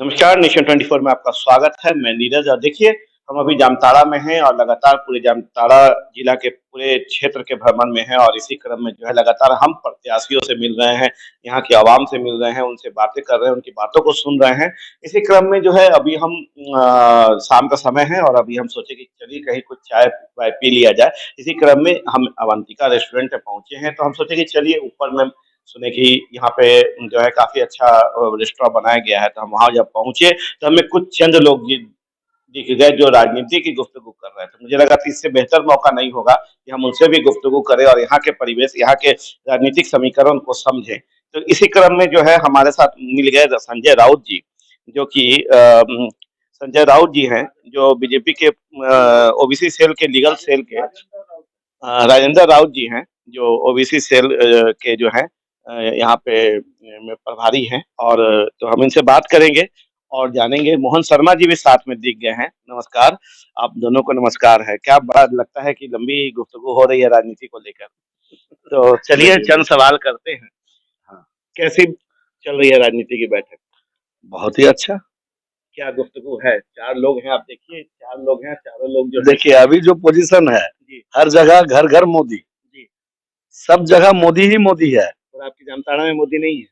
नमस्कार, नेशन 24 में आपका स्वागत है। मैं नीरज और देखिए, हम अभी जामताड़ा में हैं और लगातार पूरे जामताड़ा जिला के पूरे क्षेत्र के भ्रमण में हैं और इसी क्रम में जो है लगातार हम प्रत्याशियों से मिल रहे हैं, यहाँ की आवाम से मिल रहे हैं, उनसे बातें कर रहे हैं, उनकी बातों को सुन रहे हैं। इसी क्रम में जो है अभी हम शाम का समय है और अभी हम सोचे कि चलिए कहीं कुछ चाय-वाय पी लिया जाए। इसी क्रम में हम अवंतिका रेस्टोरेंट पे पहुँचे हैं, तो हम सोचे कि चलिए ऊपर में सुने कि यहाँ पे जो है काफ़ी अच्छा रेस्टोरेंट बनाया गया है, तो हम वहाँ जब पहुँचे, तो हमें कुछ चंद लोग दिख गए जो राजनीति की गुफ्तगू कर रहे थे। मुझे लगा कि इससे बेहतर मौका नहीं होगा कि हम उनसे भी गुफ्तगू करें और यहाँ के परिवेश, यहाँ के राजनीतिक समीकरण को समझें। तो इसी क्रम में जो है हमारे साथ मिल गए संजय राउत जी, जो कि संजय राउत जी हैं, जो बीजेपी के ओबीसी सेल के लीगल सेल के राजेंद्र राउत जी हैं, जो ओबीसी सेल के जो हैं यहाँ पे में प्रभारी हैं और तो हम इनसे बात करेंगे और जानेंगे। मोहन शर्मा जी भी साथ में दिख गए हैं। नमस्कार, आप दोनों को नमस्कार है। क्या बड़ा लगता है कि लंबी गुफ्तगू हो रही है राजनीति को लेकर। तो चलिए चंद सवाल करते हैं। हाँ, कैसी चल रही है राजनीति की बैठक? बहुत ही अच्छा। क्या गुफ्तगू है? 4 लोग हैं, आप देखिए 4 लोग हैं, चारों लोग जो है देखिए अभी जो पोजीशन है, जी, हर जगह घर-घर मोदी, जी। सब जगह मोदी ही मोदी है। और आपकी जामताड़ा में मोदी नहीं है?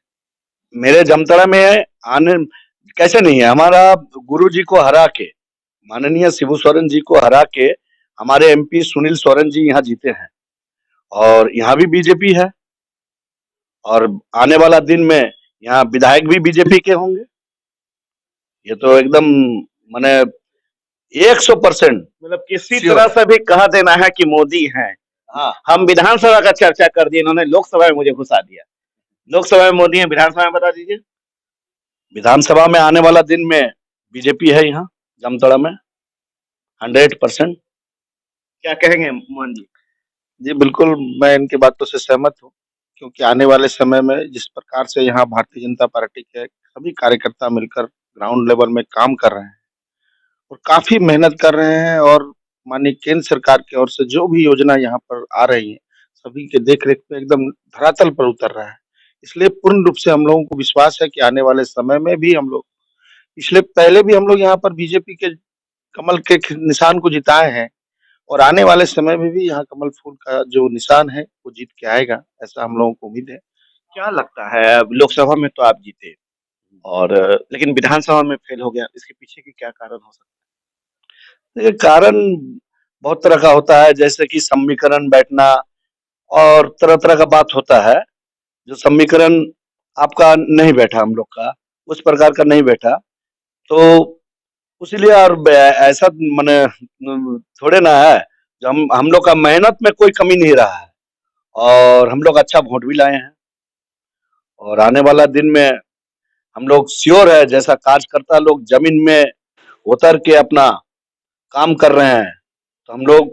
मेरे जामताड़ा में आने कैसे नहीं है, हमारा गुरुजी को हरा के, माननीय शिबू सोरेन जी को हरा के हमारे एमपी सुनील सोरेन जी यहाँ जीते हैं और यहाँ भी बीजेपी है और आने वाला दिन में यहाँ विधायक भी बीजेपी के होंगे। ये तो एकदम माने 100% मतलब किसी श्योर तरह है। से भी कह देना है कि मोदी हैं। हाँ, हम विधानसभा का चर्चा कर दिए, इन्होंने लोकसभा में मुझे घुसा दिया। लोकसभा में मोदी हैं, विधानसभा में बता दीजिए। विधानसभा में आने वाला दिन में बीजेपी है यहाँ जामताड़ा में 100%। क्या कहेंगे मोहन जी? जी बिल्कुल, मैं इनकी बातों से सहमत हूँ क्योंकि आने वाले समय में जिस प्रकार से यहाँ भारतीय जनता पार्टी के सभी कार्यकर्ता मिलकर ग्राउंड लेवल में काम कर रहे हैं और काफी मेहनत कर रहे हैं और माननीय केंद्र सरकार की ओर से जो भी योजना यहाँ पर आ रही है, सभी के देख-रेख पे एकदम धरातल पर उतर रहा है। इसलिए पूर्ण रूप से हम लोगों को विश्वास है कि आने वाले समय में भी हम लोग इसलिए पहले भी हम लोग यहाँ पर बीजेपी के कमल के निशान को जिताए हैं और आने वाले समय में भी यहाँ कमल फूल का जो निशान है वो जीत के आएगा, ऐसा हम लोगों को उम्मीद है। क्या लगता है अब लोकसभा में तो आप जीते और लेकिन विधानसभा में फेल हो गया, इसके पीछे की क्या कारण हो सकता देखिए कारण बहुत तरह का होता है जैसे कि समीकरण बैठना और तरह-तरह का बात होता है, जो समीकरण आपका नहीं बैठा हम लोग का, उस प्रकार का नहीं बैठा, तो इसीलिए और ऐसा माने थोड़े ना है, जो हम लोग का मेहनत में कोई कमी नहीं रहा है और हम लोग अच्छा वोट भी लाए हैं और आने वाला दिन में हम लोग श्योर है जैसा कार्यकर्ता लोग जमीन में उतर के अपना काम कर रहे हैं, तो हम लोग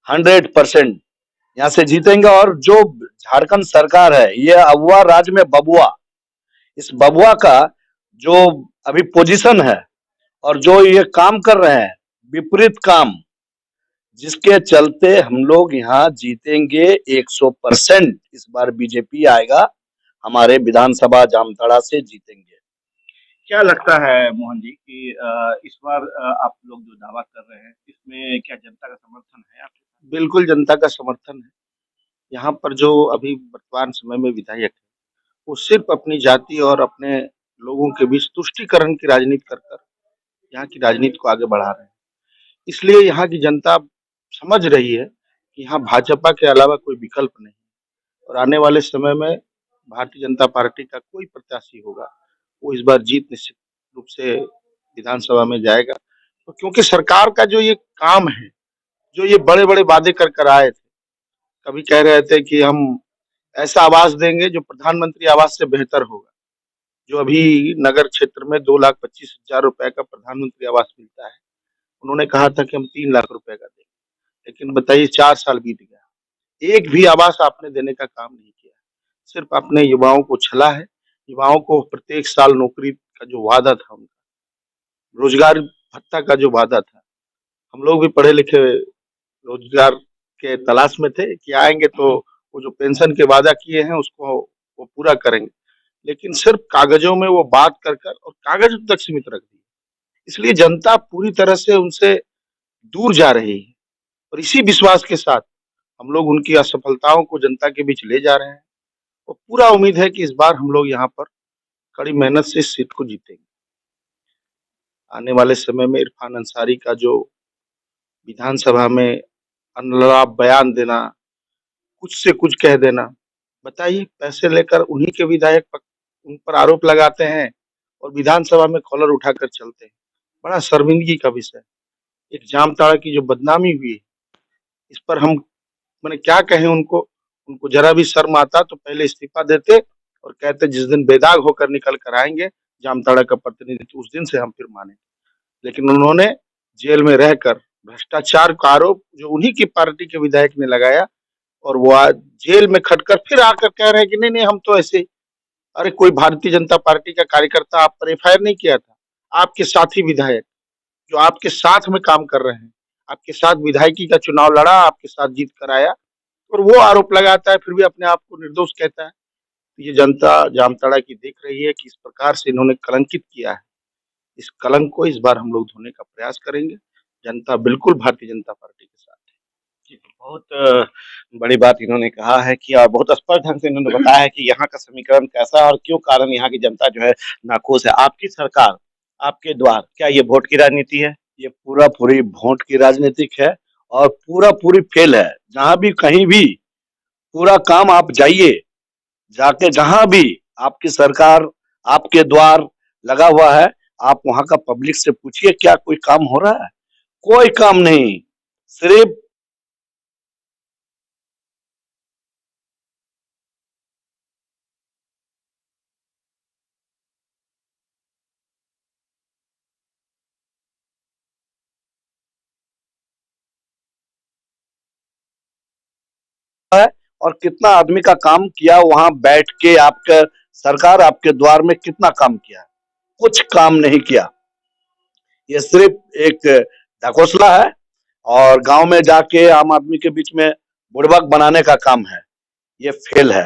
100% यहाँ से जीतेंगे और जो झारखंड सरकार है, ये अगुआ राज्य में बबुआ, इस बबुआ का जो अभी पोजीशन है और जो ये काम कर रहे हैं, विपरीत काम, जिसके चलते हम लोग यहाँ जीतेंगे 100%। इस बार बीजेपी आएगा, हमारे विधानसभा जामताड़ा से जीतेंगे। है? क्या लगता है मोहन जी कि इस बार आप लोग जो दावा कर रहे हैं, इसमें क्या जनता का समर्थन है आपके साथ? बिल्कुल जनता का समर्थन है। यहाँ पर जो अभी वर्तमान समय में विधायक है, वो सिर्फ अपनी जाति और अपने लोगों के बीच तुष्टीकरण की राजनीति कर कर यहाँ की राजनीति को आगे बढ़ा रहे हैं। इसलिए यहाँ की जनता समझ रही है कि यहाँ भाजपा के अलावा कोई विकल्प नहीं और आने वाले समय में भारतीय जनता पार्टी का कोई प्रत्याशी होगा, वो इस बार जीत निश्चित रूप से विधानसभा में जाएगा। तो क्योंकि सरकार का जो ये काम है, जो ये बड़े-बड़े वादे कर कर आए थे, कभी कह रहे थे कि हम ऐसा आवास देंगे जो प्रधानमंत्री आवास से बेहतर होगा। जो अभी नगर क्षेत्र में 2,25,000 रुपए का प्रधानमंत्री आवास मिलता है। उन्होंने कहा था कि हम 3 लाख रुपए का देंगे। लेकिन बताइए 4 साल बीत गया। एक भी आवास आपने देने का काम नहीं किया। सिर्फ आपने युवाओं को छला है। युवाओं को प्रत्येक साल नौकरी का जो वादा था उनका, रोजगार भत्ता का जो वादा था, हम लोग भी पढ़े लिखे रोजगार के तलाश में थे कि आएँगे तो वो जो पेंशन के वादा किए हैं उसको वो पूरा करेंगे। लेकिन सिर्फ कागजों में वो बात कर कर और कागज तक सीमित रख दी। इसलिए जनता पूरी तरह से उनसे दूर जा रही है और इसी विश्वास के साथ हम लोग उनकी असफलताओं को जनता के बीच ले जा रहे हैं और पूरा उम्मीद है कि इस बार हम लोग यहाँ पर कड़ी मेहनत से इस सीट को जीतेंगे। आने वाले समय में इरफान अंसारी का जो विधानसभा में अनलवा बयान देना, कुछ से कुछ कह देना, बताइए पैसे लेकर उन्हीं के विधायक उन पर आरोप लगाते हैं और विधानसभा में कॉलर उठाकर चलते हैं। बड़ा शर्मिंदगी का विषय। एक जामताड़ा की जो बदनामी हुई है, इस पर हम माने क्या कहें उनको। उनको जरा भी शर्म आता तो पहले इस्तीफा देते और कहते जिस दिन बेदाग होकर निकल कर आएंगे जामताड़ा का प्रतिनिधित्व उस दिन से हम फिर माने। लेकिन उन्होंने जेल में रहकर भ्रष्टाचार का आरोप जो उन्हीं की पार्टी के विधायक ने लगाया और वो आज जेल में खटकर फिर आकर कह रहे हैं कि नहीं नहीं हम तो ऐसे। अरे कोई भारतीय जनता पार्टी का कार्यकर्ता आप पर एफआईआर नहीं किया था, आपके साथी विधायक जो आपके साथ में काम कर रहे हैं, आपके साथ विधायकी का चुनाव लड़ा, आपके साथ जीत कर आया और वो आरोप लगाता है फिर भी अपने आप को निर्दोष कहता है। तो ये जनता जामताड़ा की देख रही है कि इस प्रकार से इन्होंने कलंकित किया है। इस कलंक को इस बार हम लोग धोने का प्रयास करेंगे। जनता बिल्कुल भारतीय जनता पार्टी के साथ है। जी, बहुत बड़ी बात इन्होंने कहा है कि और बहुत स्पष्ट ढंग से इन्होंने बताया है कि यहाँ का समीकरण कैसा है और क्यों कारण यहाँ की जनता जो है नाखुश है। आपकी सरकार, आपके द्वार, क्या ये वोट की राजनीति है? ये पूरा पूरी वोट की राजनीतिक है और पूरा पूरी फेल है। जहां भी कहीं भी पूरा काम आप जाइए, जाके जहां भी आपकी सरकार, आपके द्वार लगा हुआ है, आप वहां का पब्लिक से पूछिए क्या कोई काम हो रहा है? कोई काम नहीं। सिर्फ है और कितना आदमी का काम किया वहां बैठ के आपका सरकार आपके द्वार में कितना काम किया? कुछ काम नहीं किया। ये सिर्फ एक ढकोसला है और गांव में जाके आम आदमी के बीच में बुड़बक बनाने का काम है। ये फेल है।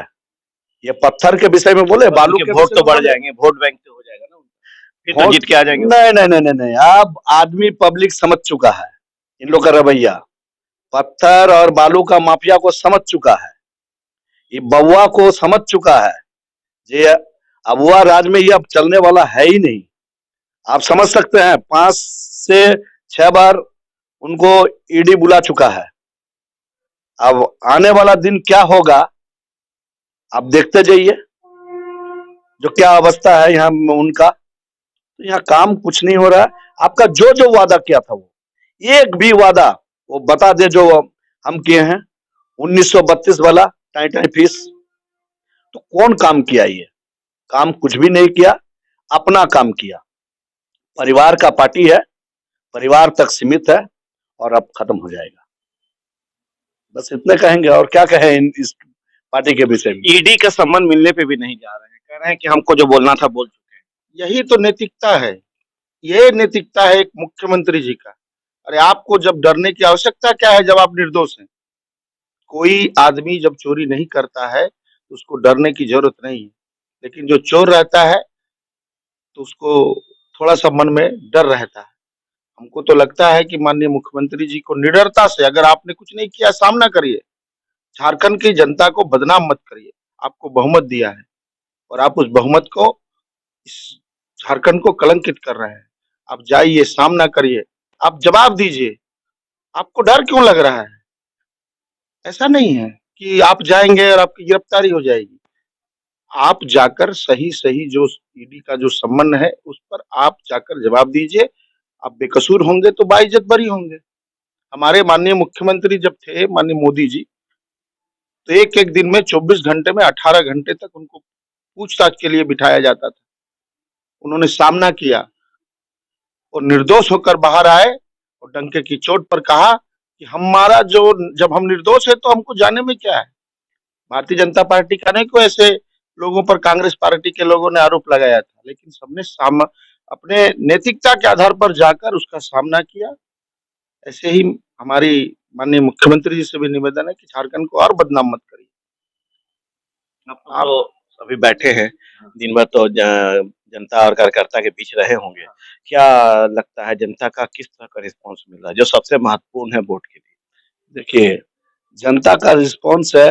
ये पत्थर के विषय में बोले, बालू के वोट विषय तो में बढ़ बोले, जाएंगे, वोट बैंक तो हो जाएगा ना उनका। फिर तो वोट जीत के आ जाएंगे। नहीं नहीं नहीं नहीं नहीं। अब आदमी पब्लिक समझ चुका है इन लोग का रवैया। पत्थर और बालू का माफिया को समझ चुका है, ये बउआ को समझ चुका है। ये अबुआ राज में ये अब चलने वाला है ही नहीं। आप समझ सकते हैं 5 से 6 बार उनको ईडी बुला चुका है। अब आने वाला दिन क्या होगा आप देखते जाइए, जो क्या अवस्था है यहाँ उनका। तो यहाँ काम कुछ नहीं हो रहा है। आपका जो जो वादा किया था वो एक भी वादा वो बता दे जो हम किए हैं। 1932 वाला टाई टाई फीस तो कौन काम किया? ये काम कुछ भी नहीं किया, अपना काम किया। परिवार का पार्टी है, परिवार तक सीमित है और अब खत्म हो जाएगा। बस इतने कहेंगे और क्या कहें इस पार्टी के विषय में। ईडी का सम्मान मिलने पे भी नहीं जा रहे हैं, कह रहे हैं कि हमको जो बोलना था बोल चुके हैं। यही तो नैतिकता है। ये नैतिकता है एक मुख्यमंत्री जी का। अरे आपको जब डरने की आवश्यकता क्या है जब आप निर्दोष हैं? कोई आदमी जब चोरी नहीं करता है तो उसको डरने की जरूरत नहीं है, लेकिन जो चोर रहता है तो उसको थोड़ा सा मन में डर रहता है। हमको तो लगता है कि माननीय मुख्यमंत्री जी को निडरता से, अगर आपने कुछ नहीं किया सामना करिए, झारखंड की जनता को बदनाम मत करिए। आपको बहुमत दिया है और आप उस बहुमत को इस झारखंड को कलंकित कर रहे हैं। आप जाइए, सामना करिए, आप जवाब दीजिए। आपको डर क्यों लग रहा है? ऐसा नहीं है कि आप जाएंगे और आपकी गिरफ्तारी हो जाएगी। आप जाकर सही सही जो ईडी का जो सम्मन है उस पर आप जाकर जवाब दीजिए। आप बेकसूर होंगे तो बाइज्जत बरी होंगे। हमारे माननीय मुख्यमंत्री जब थे माननीय मोदी जी, तो एक एक दिन में 24 घंटे में 18 घंटे तक उनको पूछताछ के लिए बिठाया जाता था। उन्होंने सामना किया और निर्दोष होकर बाहर आए और डंके की चोट पर कहा कि हमारा जो जब हम निर्दोष है तो हमको जाने में क्या है। भारतीय जनता पार्टी का नहीं कोई ऐसे लोगों पर कांग्रेस पार्टी के लोगों ने आरोप लगाया था, लेकिन सबने अपने नैतिकता के आधार पर जाकर उसका सामना किया। ऐसे ही हमारी माननीय मुख्यमंत्री जी से भी निवेदन है कि झारखंड को और बदनाम मत करिए। आप तो अभी बैठे हैं, दिन भर तो जनता और कार्यकर्ता के बीच रहे होंगे। क्या लगता है जनता का किस तरह का रिस्पॉन्स मिल रहा है, जो सबसे महत्वपूर्ण है वोट के लिए? देखिए, जनता का रिस्पॉन्स है,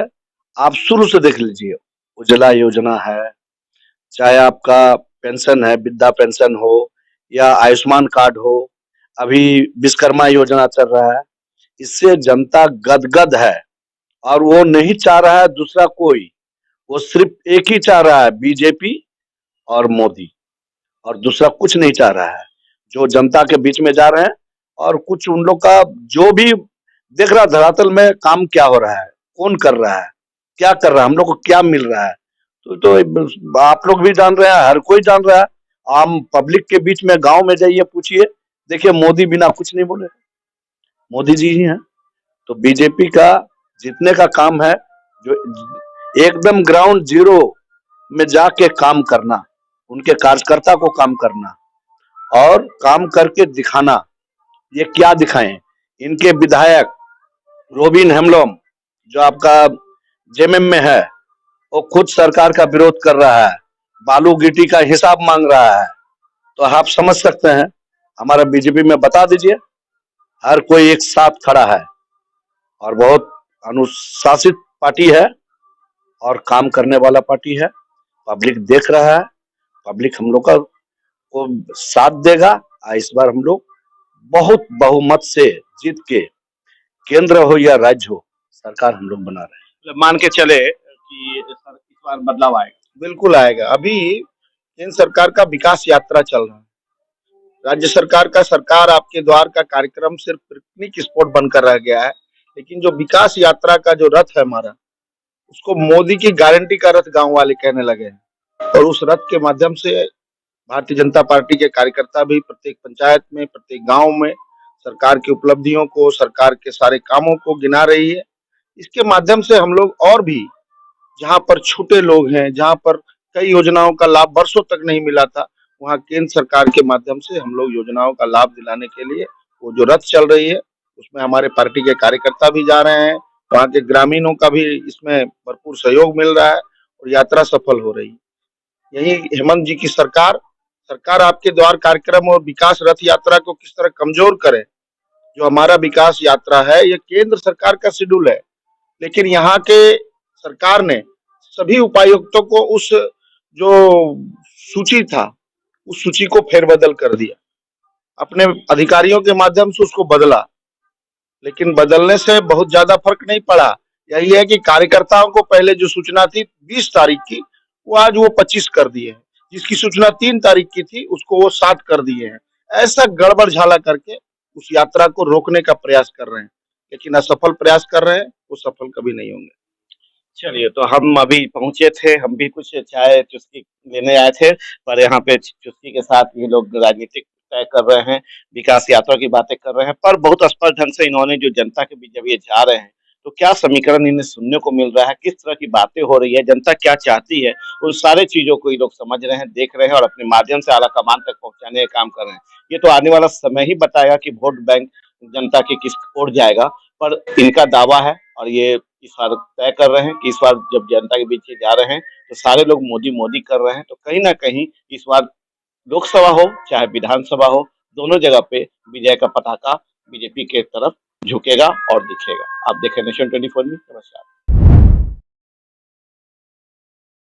आप शुरू से देख लीजिए, उज्ज्वला योजना है, चाहे आपका पेंशन है, वृद्धा पेंशन हो या आयुष्मान कार्ड हो, अभी विश्वकर्मा योजना चल रहा है, इससे जनता गदगद है और वो नहीं चाह रहा है दूसरा कोई, वो सिर्फ एक ही चाह रहा है, बीजेपी और मोदी, और दूसरा कुछ नहीं चाह रहा है। जो जनता के बीच में जा रहे हैं और कुछ उन लोग का जो भी देख रहा है धरातल में काम क्या हो रहा है, कौन कर रहा है, क्या कर रहा है, हम लोग को क्या मिल रहा है, तो आप लोग भी जान रहे हैं, हर कोई जान रहा है। आम पब्लिक के बीच में गांव में जाइए, पूछिए, देखिए मोदी बिना कुछ नहीं बोले, मोदी जी ही हैं। तो बीजेपी का जीतने का काम है, जो एकदम ग्राउंड जीरो में जाके काम करना, उनके कार्यकर्ता को काम करना और काम करके दिखाना। ये क्या दिखाएं, इनके विधायक रोबिन हेमलोम जो आपका जेएमएम में है, वो खुद सरकार का विरोध कर रहा है, बालू गिट्टी का हिसाब मांग रहा है। तो आप समझ सकते हैं, हमारा बीजेपी में बता दीजिए, हर कोई एक साथ खड़ा है और बहुत अनुशासित पार्टी है और काम करने वाला पार्टी है। पब्लिक देख रहा है, पब्लिक हम लोग का को साथ देगा। इस बार हम लोग बहुत बहुमत से जीत के, केंद्र हो या राज्य हो, सरकार हम लोग बना रहे हैं। मतलब मान के चले कि इस बार बदलाव आएगा। बिल्कुल आएगा। अभी केंद्र सरकार का विकास यात्रा चल रहा है। राज्य सरकार का सरकार आपके द्वार का कार्यक्रम सिर्फ पिकनिक स्पॉट बनकर रह गया है, लेकिन जो विकास यात्रा का जो रथ है हमारा, उसको मोदी की गारंटी का रथ गांव वाले कहने लगे हैं। और उस रथ के माध्यम से भारतीय जनता पार्टी के कार्यकर्ता भी प्रत्येक पंचायत में, प्रत्येक गांव में सरकार की उपलब्धियों को, सरकार के सारे कामों को गिना रही है। इसके माध्यम से हम लोग और भी, जहां पर छोटे लोग हैं, जहां पर कई योजनाओं का लाभ वर्षों तक नहीं मिला था, वहां केंद्र सरकार के माध्यम से हम लोग योजनाओं का लाभ दिलाने के लिए वो जो रथ चल रही है, उसमें हमारे पार्टी के कार्यकर्ता भी जा रहे हैं, वहां के ग्रामीणों का भी इसमें भरपूर सहयोग मिल रहा है और यात्रा सफल हो रही है। यही हेमंत जी की सरकार सरकार आपके द्वार कार्यक्रम और विकास रथ यात्रा को किस तरह कमजोर करे। जो हमारा विकास यात्रा है, ये केंद्र सरकार का शेड्यूल है, लेकिन यहाँ के सरकार ने सभी उपायुक्तों को उस जो सूची था, उस सूची को फेरबदल कर दिया, अपने अधिकारियों के माध्यम से उसको बदला, लेकिन बदलने से बहुत ज्यादा फर्क नहीं पड़ा। यही है कि कार्यकर्ताओं को पहले जो सूचना थी 20 तारीख की, वो आज वो 25 कर दिए हैं। जिसकी सूचना 3 तारीख की थी, उसको वो 7 कर दिए हैं। ऐसा गड़बड़ झाला करके उस यात्रा को रोकने का प्रयास कर रहे हैं, लेकिन असफल प्रयास कर रहे हैं, वो सफल कभी नहीं होंगे। चलिए, तो हम अभी पहुंचे थे, हम भी कुछ चाय चुस्की लेने आए थे, पर यहाँ पे चुस्की के साथ ये लोग राजनीतिक तय कर रहे हैं, विकास यात्रा की बातें कर रहे हैं, पर बहुत स्पष्ट ढंग से इन्होंने जो जनता के बीच जब ये जा रहे हैं, तो क्या समीकरण इन्हें सुनने को मिल रहा है, किस तरह की बातें हो रही है, जनता क्या चाहती है, उन सारे चीजों को ये लोग समझ रहे हैं, देख रहे हैं और अपने माध्यम से आला कमान तक पहुंचाने का काम कर रहे हैं। ये तो आने वाला समय ही बताएगा कि वोट बैंक जनता की किस ओर जाएगा, पर इनका दावा है और ये इस बार तय कर रहे हैं कि इस बार जब जनता के बीच ये जा रहे हैं, तो सारे लोग मोदी मोदी कर रहे हैं, तो कहीं ना कहीं इस बार लोकसभा हो चाहे विधानसभा हो, दोनों जगह पे विजय का पताका बीजेपी के तरफ झुकेगा और दिखेगा। आप देखें नेशन 24 न्यूज। नमस्कार।